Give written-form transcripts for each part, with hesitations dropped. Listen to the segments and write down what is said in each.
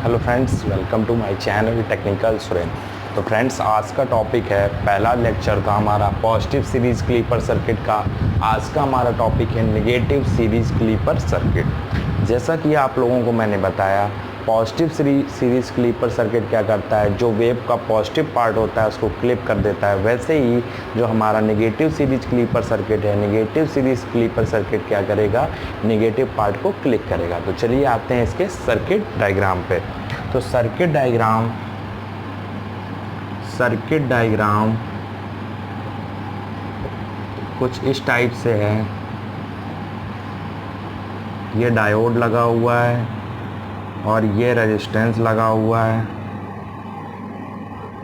Hello friends, welcome to my channel technical Suren. तो friends, आज का टॉपिक है, पहला लेक्चर था हमारा पॉजिटिव सीरीज़ क्लीपर सर्किट का। आज का हमारा टॉपिक है नेगेटिव सीरीज़ क्लीपर सर्किट। जैसा कि आप लोगों को मैंने बताया, पॉजिटिव सीरीज़ क्लीपर सर्किट क्या करता है, जो वेव का पॉजिटिव पार्ट होता है उसको क्लिप कर देता है। वैसे ही जो हमारा नेगेटिव सीरीज़ क्लीपर सर्किट है, नेगेटिव सीरीज़ क्लीपर सर्किट क्या करेगा, नेगेटिव पार्ट को क्लिप करेगा। तो चलिए आते हैं इसके सर्किट डायग्राम पे। तो सर्किट डायग्राम कुछ इस टाइप से है। ये डायोड लगा हुआ है और ये रेजिस्टेंस लगा हुआ है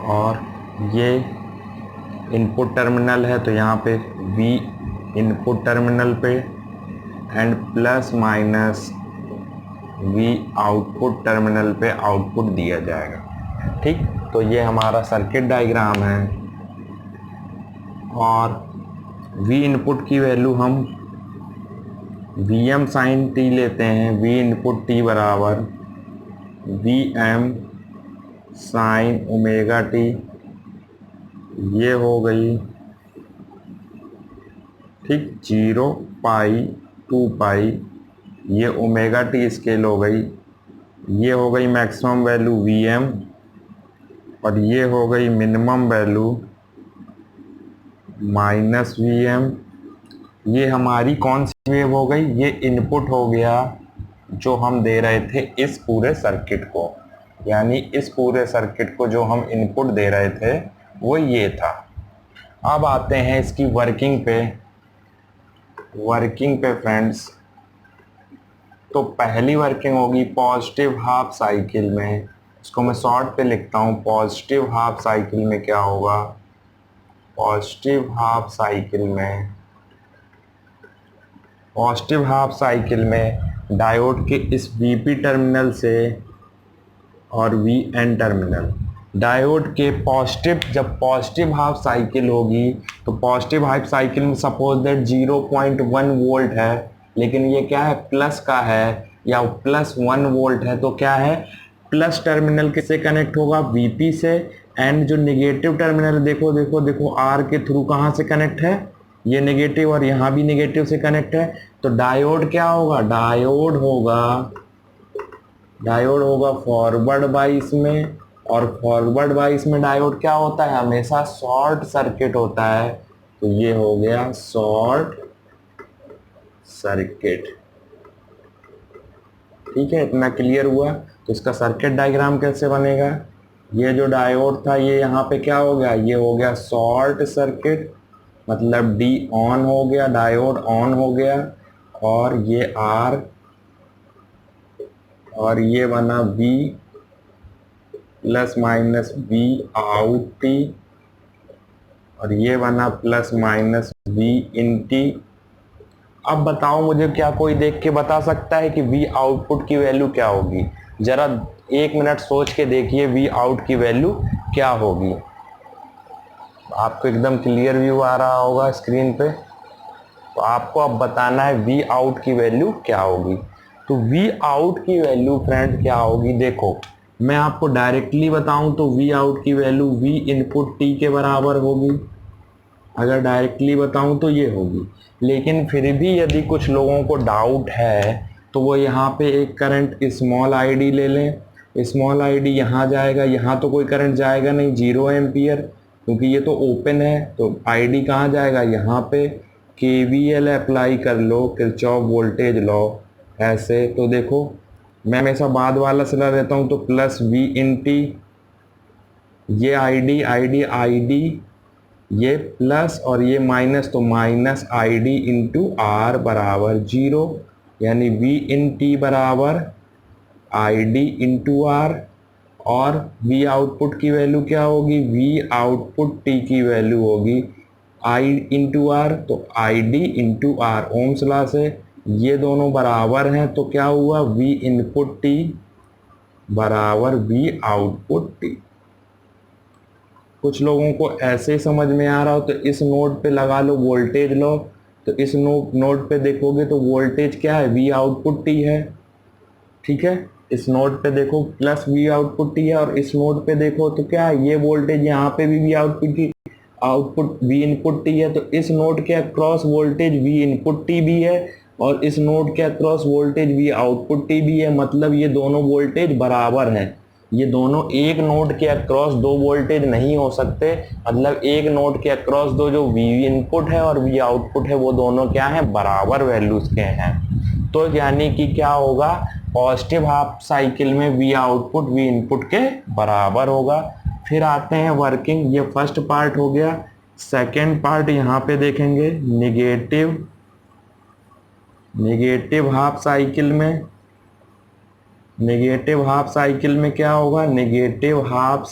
और ये इनपुट टर्मिनल है। तो यहाँ पे V इनपुट टर्मिनल पे and plus minus V output terminal पे आउटपुट दिया जाएगा। ठीक, तो ये हमारा सर्किट डायग्राम है और V इनपुट की वैल्यू हम Vm साइन t लेते हैं। V इनपुट t बराबर Vm साइन ओमेगा t, ये हो गई ठीक 0 पाई 2 पाई, ये ओमेगा टी स्केल हो गई। ये हो गई मैक्सिमम वैल्यू Vm और ये हो गई मिनिमम वैल्यू माइनस Vm। ये हमारी कौन सी वेव हो गई, ये इनपुट हो गया जो हम दे रहे थे इस पूरे सर्किट को, यानी इस पूरे सर्किट को जो हम इनपुट दे रहे थे वो ये था। अब आते हैं इसकी वर्किंग पे फ्रेंड्स। तो पहली वर्किंग होगी पॉजिटिव हाफ साइकिल में, इसको मैं शॉर्ट पे लिखता हूँ। पॉजिटिव हाफ साइकिल में क्या होगा, पॉजिटिव हाफ साइकिल में डायोड के इस Vp टर्मिनल से और Vn टर्मिनल, डायोड के पॉजिटिव, जब पॉजिटिव हाफ साइकिल होगी तो पॉजिटिव हाफ साइकिल में सपोज दैट 0.1 वोल्ट है, लेकिन ये क्या है, प्लस का है या प्लस 1 वोल्ट है। तो क्या है, प्लस टर्मिनल किससे कनेक्ट होगा, Vp से, एंड जो नेगेटिव टर्मिनल देखो देखो देखो R के थ्रू कहाँ से कनेक्ट है, ये नेगेटिव और यहाँ भी नेगेटिव से कनेक्ट है। तो डायोड क्या होगा, डायोड होगा फॉरवर्ड बाइस में, और फॉरवर्ड बाइस में डायोड क्या होता है, हमेशा शॉर्ट सर्किट होता है। तो ये हो गया शॉर्ट सर्किट। ठीक है, इतना क्लियर हुआ। तो इसका सर्किट डायग्राम कैसे बनेगा, ये जो डायोड था ये यहाँ पे क्या हो गया, ये हो गया शॉर्ट सर्किट, मतलब D ऑन हो गया, डायोड ऑन हो गया, और ये R और ये बना V plus minus V out T, और ये बना प्लस माइनस V इन T। अब बताओ मुझे, क्या कोई देख के बता सकता है कि V आउटपुट की वैल्यू क्या होगी? जरा 1 मिनट सोच के देखिए V आउट की वैल्यू क्या होगी। आपको एकदम क्लियर व्यू आ रहा होगा स्क्रीन पे। तो आपको अब बताना है V आउट की वैल्यू क्या होगी। तो V आउट की वैल्यू फ्रेंड क्या होगी, देखो मैं आपको डायरेक्टली बताऊं तो V आउट की वैल्यू V इनपुट T के बराबर होगी। अगर डायरेक्टली बताऊं तो ये होगी, लेकिन फिर भी यदि कुछ लोगों को डाउट है तो वो यहाँ पे एक करंट स्मॉल ID ले लें। स्मॉल ID यहाँ जाएगा, यहाँ तो कोई करंट जाएगा नहीं, 0 एम्पियर, क्योंकि ये तो ओपन है। तो ID कहाँ जाएगा, यहाँ पे KVL अप्लाई कर लो, किरचॉफ वोल्टेज लॉ। ऐसे तो देखो मैं हमेशा बाद वाला सिला देता हूँ, तो प्लस V इन T, ये ID ये प्लस और ये माइनस, तो माइनस ID इंटू R बराबर 0, यानी V इन T बराबर ID इंटू R। और V आउटपुट की वैल्यू क्या होगी, V आउटपुट T की वैल्यू होगी I इंटू R, तो ID into R। Ohm's law से ये दोनों बराबर हैं, तो क्या हुआ, V इनपुट T बराबर V आउटपुट T। कुछ लोगों को ऐसे ही समझ में आ रहा हो तो इस नोड पे लगा लो वोल्टेज लो। तो इस नोड पे देखोगे तो वोल्टेज क्या है, V आउटपुट T है। ठीक है, इस नोड पे देखो प्लस वी आउटपुट टी है, और इस नोड पे देखो तो क्या है, ये वोल्टेज यहाँ पे भी we output we input T है, तो इस नोड के across voltage V input T भी है और इस नोड के across voltage V output T भी है। मतलब ये दोनों वोल्टेज बराबर है। ये दोनों एक नोड के अक्रॉस दो वोल्टेज नहीं हो सकते, मतलब एक नोड के अक्रॉस दो जो वी इनपुट है और वी आउटपुट है वो दोनों क्या है, बराबर वैल्यूज के हैं। तो यानी कि क्या होगा, पॉजिटिव हाफ साइकिल में वी आउटपुट वी इनपुट के बराबर होगा। फिर आते हैं वर्किंग, ये फर्स्ट पार्ट हो गया। सेकेंड पार्ट यहाँ पे देखेंगे, नेगेटिव हाफ साइकिल में, नेगेटिव हाफ साइकिल में क्या होगा, नेगेटिव हाफ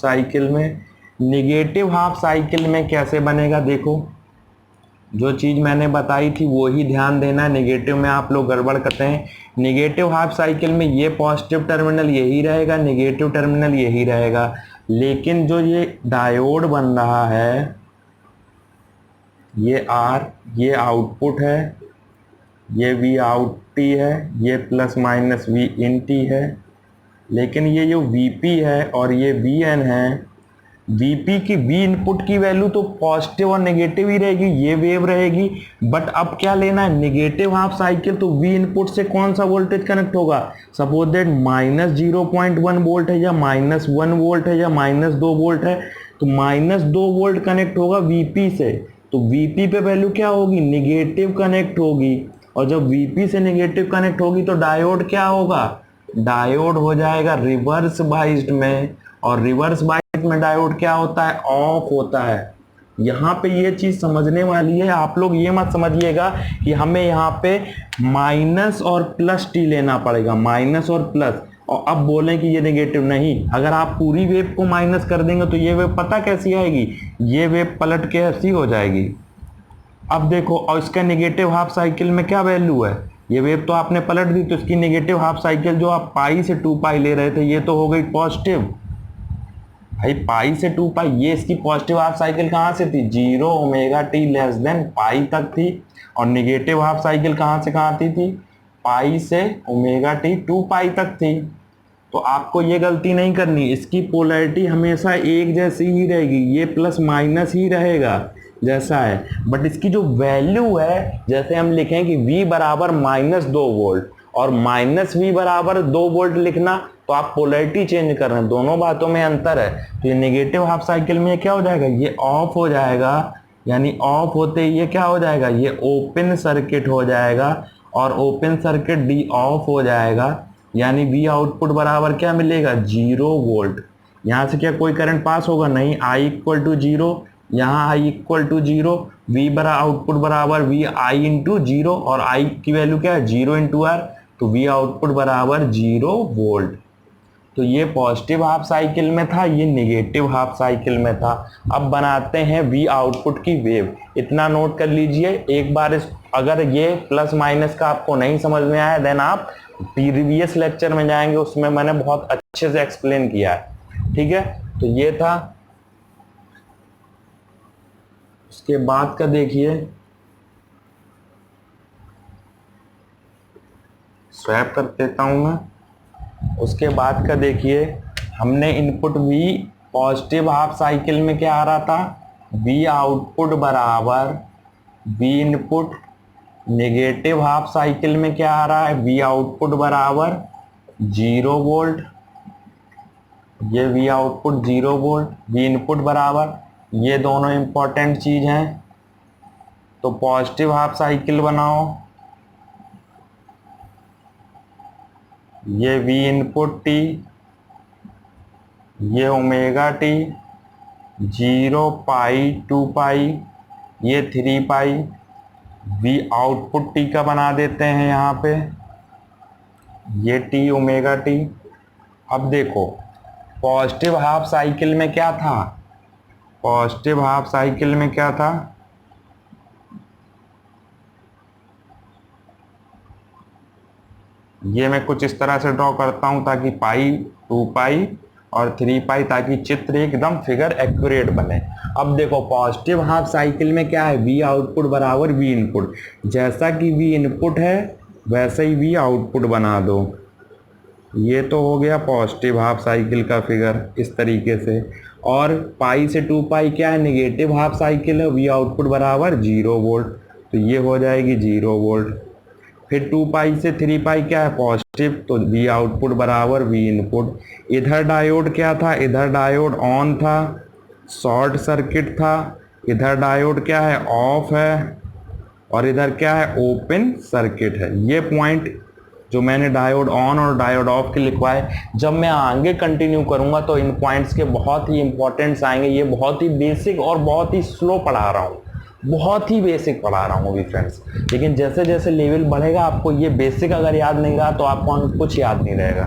साइकिल में कैसे बनेगा, देखो जो चीज मैंने बताई थी वो ही ध्यान देना। नेगेटिव में आप लोग गड़बड़ करते हैं। नेगेटिव हाफ साइकिल में ये पॉजिटिव टर्मिनल यही रहेगा, नेगेटिव टर्मिनल यही रहेगा, लेकिन जो ये डायोड बन रहा है, ये आर, ये आउटपुट है, ये वी आउट टी है, ये plus minus V in T है, लेकिन ये जो वीपी है और ये वी एन है, वीपी की वी इनपुट की वैल्यू तो पॉजिटिव और नेगेटिव ही रहेगी, ये वेव रहेगी। बट अब क्या लेना है, नेगेटिव हाफ साइकिल, तो वी इनपुट से कौन सा वोल्टेज कनेक्ट होगा, सपोज दैट -0.1 वोल्ट है या -1 वोल्ट है या -2 वोल्ट है, तो -2 वोल्ट कनेक्ट होगा वीपी से, तो वीपी पे वैल्यू क्या होगी, नेगेटिव कनेक्ट होगी। और जब वीपी से नेगेटिव कनेक्ट होगी तो डायोड क्या होगा, डायोड हो जाएगा रिवर्स बाइस्ड में, और रिवर्स बाइस्ड में डायोड क्या होता है, ऑफ होता है। यहाँ पे ये चीज समझने वाली है, आप लोग ये मत समझिएगा कि हमें यहाँ पे माइनस और प्लस टी लेना पड़ेगा, माइनस और प्लस, और अब बोलें कि ये नेगेटिव नहीं। अगर आप पूरी वेव को माइनस कर देंगे तो ये वेव पता कैसी आएगी, ये वेव पलट के ऐसी हो जाएगी। अब देखो, और इसका नेगेटिव हाफ साइकिल में क्या वैल्यू है, ये वेव तो आपने पलट दी, तो इसकी नेगेटिव हाफ साइकिल जो आप पाई से 2 पाई ले रहे थे, ये तो हो गई पॉजिटिव। भाई पाई से 2 पाई, ये इसकी पॉजिटिव हाफ साइकिल कहाँ से थी, 0 omega T less than pi तक थी, और नेगेटिव हाफ साइकिल कहाँ से कहाँ थी, पाई से ओमेगा टी 2 पाई तक थी। तो आपको ये गलती नहीं करनी, इसकी पोलैरिटी हमेशा एक जैसी ही रहेगी, ये प्लस माइनस ही रहेगा जैसा है, बट इसकी जो वैल्यू है, जैसे हम लिखें कि V बराबर -2 वोल्ट और -V बराबर 2 वोल्ट लिखना, तो आप पोलैरिटी चेंज कर रहे हैं, दोनों बातों में अंतर है। तो ये नेगेटिव हाफ साइकिल में क्या हो जाएगा, ये ऑफ हो जाएगा, यानी ऑफ होते ही ये क्या हो जाएगा, ये ओपन सर्किट हो जाएगा, और ओपन सर्किट डी ऑफ हो जाएगा, यानी V आउटपुट बराबर क्या मिलेगा, 0 वोल्ट। यहाँ से क्या कोई करंट पास होगा, नहीं, I इक्वल टू 0, यहाँ I इक्वल टू 0, V बरा आउटपुट बराबर V I इंटू 0, और I की वैल्यू क्या है, 0 इंटू R, तो V आउटपुट बराबर 0 वोल्ट। तो ये पॉजिटिव हाफ साइकिल में था, ये नेगेटिव हाफ साइकिल में था। अब बनाते हैं V आउटपुट की वेव, इतना नोट कर लीजिए एक बार। अगर ये प्लस माइनस का आपको नहीं समझ में आया, देन आप प्रीवियस लेक्चर में जाएंगे, उसमें मैंने बहुत अच्छे से एक्सप्लेन किया है, ठीक है। तो ये था, उसके बाद का देखिए, स्वैप कर देता हूं मैं। उसके बाद का देखिए, हमने input V positive half cycle में क्या आ रहा था, V आउटपुट बराबर V input, negative half cycle में क्या आ रहा है, V आउटपुट बराबर 0 वोल्ट, ये V output 0 volt, V input बराबर, ये दोनों इंपॉर्टेंट चीज हैं। तो पॉजिटिव हाफ साइकिल बनाओ, ये V इनपुट टी, ये ओमेगा टी, 0 पाई 2 पाई, ये 3 पाई, V आउटपुट टी का बना देते हैं यहाँ पे, ये टी ओमेगा टी। अब देखो पॉजिटिव हाफ साइकिल में क्या था, पॉजिटिव हाफ साइकिल में क्या था, ये मैं कुछ इस तरह से ड्रॉ करता हूं ताकि पाई 2 पाई और 3 पाई, ताकि चित्र एकदम फिगर एक्यूरेट बने। अब देखो पॉजिटिव हाफ साइकिल में क्या है, V आउटपुट बराबर V इनपुट, जैसा कि V इनपुट है वैसे ही V आउटपुट बना दो, ये तो हो गया पॉजिटिव हाफ साइकिल का फिगर इस तरीके से। और पाई से 2 पाई क्या है, निगेटिव हाफ साइकिल है, वी आउटपुट बराबर 0 वोल्ट, तो ये हो जाएगी 0 वोल्ट। फिर 2 पाई से 3 पाई क्या है, पॉजिटिव, तो वी आउटपुट बराबर वी इनपुट। इधर डायोड क्या था, इधर डायोड ऑन था, शॉर्ट सर्किट था, इधर डायोड क्या है, ऑफ है, और इधर क्या है, ओपन सर्किट है। ये पॉइंट जो मैंने डायोड ऑन और डायोड ऑफ के लिखवाए, जब मैं आगे कंटिन्यू करूंगा तो इन पॉइंट्स के बहुत ही इंपॉर्टेंट्स आएंगे। ये बहुत ही बेसिक और बहुत ही स्लो पढ़ा रहा हूँ, बहुत ही बेसिक पढ़ा रहा हूँ अभी फ्रेंड्स, लेकिन जैसे जैसे लेवल बढ़ेगा आपको ये बेसिक अगर याद नहीं रहा तो आपको कुछ याद नहीं रहेगा।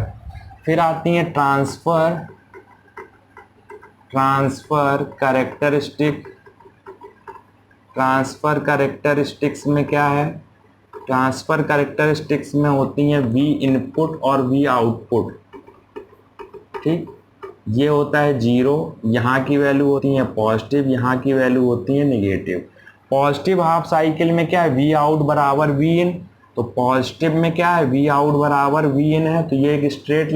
फिर आती है ट्रांसफर कैरेक्टरिस्टिक्स में क्या है, ट्रांसफर कैरेक्टरिस्टिक्स में होती हैं वी इनपुट और वी आउटपुट। ठीक, ये होता है 0, यहाँ की वैल्यू होती है पॉजिटिव, यहाँ की वैल्यू होती है निगेटिव। पॉजिटिव हाफ साइकिल में क्या है, वी आउट बराबर वी इन, तो पॉजिटिव में क्या है, वी आउट बराबर वी इन है, तो ये एक स्ट्रेट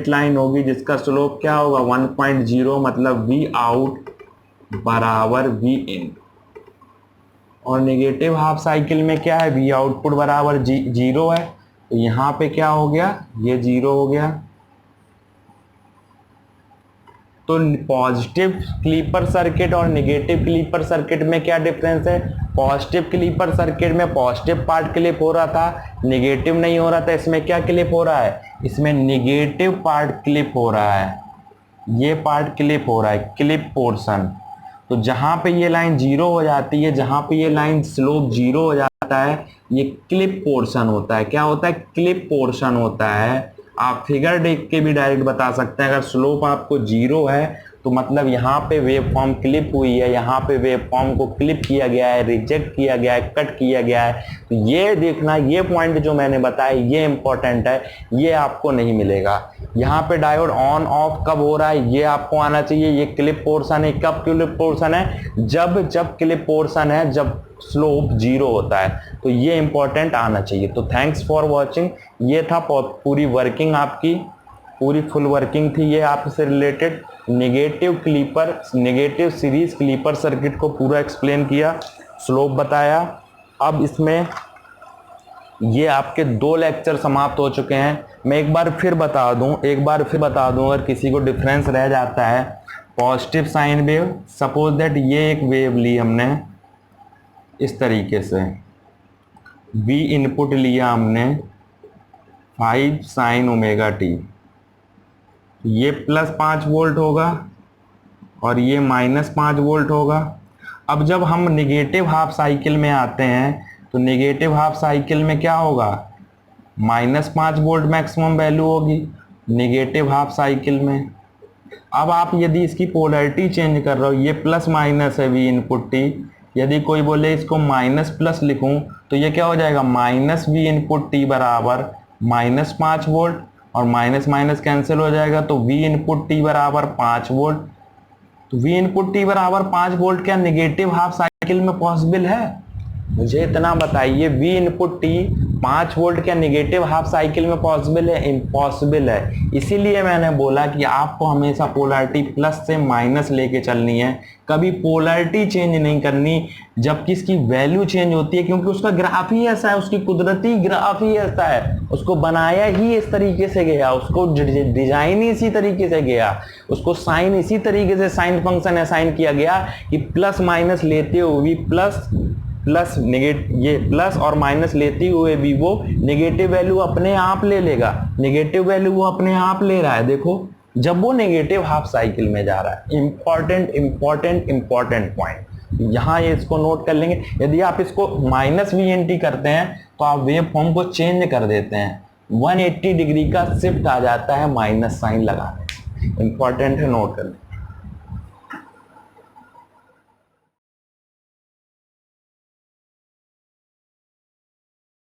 लाइन होगी जिसका स्लोप क्या होगा 1.0, मतलब वी आउट बराबर वी इन। और नेगेटिव हाफ साइकिल में क्या है, वी आउटपुट बराबर 0 है, तो यहाँ पे क्या हो गया, ये 0 हो गया। तो पॉजिटिव क्लीपर सर्किट और नेगेटिव क्लीपर सर्किट में क्या डिफरेंस है, पॉजिटिव क्लीपर सर्किट में पॉजिटिव पार्ट क्लिप हो रहा था, नेगेटिव नहीं हो रहा था। इसमें क्या क्लिप हो रहा है, इसमें नेगेटिव पार्ट क्लिप हो रहा है, ये पार्ट क्लिप हो रहा है, क्लिप पोर्शन। तो जहां पे ये लाइन 0 हो जाती है, जहां पे ये लाइन स्लोप 0 हो जाता है, ये क्लिप पोर्शन होता है। क्या होता है, क्लिप पोर्शन होता है। आप फिगर देख के भी डायरेक्ट बता सकते हैं, अगर स्लोप आपको 0 है तो मतलब यहाँ पे वेव फॉर्म क्लिप हुई है, यहाँ पे वेव फॉर्म को क्लिप किया गया है, रिजेक्ट किया गया है, कट किया गया है। तो ये देखना, ये पॉइंट जो मैंने बताया ये इंपॉर्टेंट है, ये आपको नहीं मिलेगा। यहाँ पे डायोड ऑन ऑफ कब हो रहा है ये आपको आना चाहिए। ये क्लिप पोर्शन है, कब क्लिप पोर्शन है, जब क्लिप पोर्शन है, जब स्लोप 0 होता है, तो ये इंपॉर्टेंट आना चाहिए। तो थैंक्स फॉर वॉचिंग। ये था पूरी वर्किंग, आपकी पूरी फुल वर्किंग थी ये आपसे related. Negative series clipper circuit को पूरा एक्सप्लेन किया, स्लोप बताया। अब इसमें ये आपके 2 लेक्चर समाप्त हो चुके हैं। मैं एक बार फिर बता दूं अगर किसी को डिफरेंस रह जाता है। Positive sine wave, suppose that ये एक वेव ली हमने इस तरीके से, वी इनपुट लिया हमने 5 साइन ओमेगा टी, ये +5 वोल्ट होगा और ये -5 वोल्ट होगा। अब जब हम नेगेटिव हाफ साइकिल में आते हैं तो नेगेटिव हाफ साइकिल में क्या होगा, -5 वोल्ट मैक्सिमम वैल्यू होगी नेगेटिव हाफ साइकिल में। अब आप यदि इसकी पोलैरिटी चेंज कर रहे हो, ये प्लस माइनस है वी इनपुट टी, यदि कोई बोले इसको माइनस प्लस लिखूं तो ये क्या हो जाएगा, माइनस वी इनपुट टी बराबर -5 वोल्ट, और माइनस माइनस कैंसिल हो जाएगा, तो वी इनपुट टी बराबर 5 वोल्ट। तो वी इनपुट टी बराबर 5 वोल्ट क्या नेगेटिव हाफ साइकिल में पॉसिबल है? मुझे इतना बताइए, वी इनपुट टी 5 वोल्ट क्या नेगेटिव हाफ साइकिल में पॉसिबल है? इम्पॉसिबल है। इसीलिए मैंने बोला कि आपको हमेशा पोलैरिटी प्लस से माइनस लेके चलनी है, कभी पोलैरिटी चेंज नहीं करनी जबकि इसकी वैल्यू चेंज होती है, क्योंकि उसका ग्राफ ही ऐसा है, उसकी कुदरती ग्राफ ही ऐसा है, उसको बनाया ही इस तरीके से गया, उसको डिजाइन ही इसी तरीके से गया, उसको साइन इसी तरीके से साइन फंक्शन असाइन किया गया कि प्लस माइनस लेते हुए प्लस नेगेटिव, ये प्लस और माइनस लेते हुए भी वो नेगेटिव वैल्यू अपने आप ले लेगा, नेगेटिव वैल्यू वो अपने आप ले रहा है। देखो जब वो नेगेटिव हाफ साइकिल में जा रहा है, इंपॉर्टेंट पॉइंट यहाँ, ये इसको नोट कर लेंगे। यदि आप इसको -VNT करते हैं तो आप वेव फॉर्म को चेंज कर देते हैं, 180 डिग्री का शिफ्ट आ जाता है माइनस साइन लगाने। इंपॉर्टेंट है, नोट कर लें।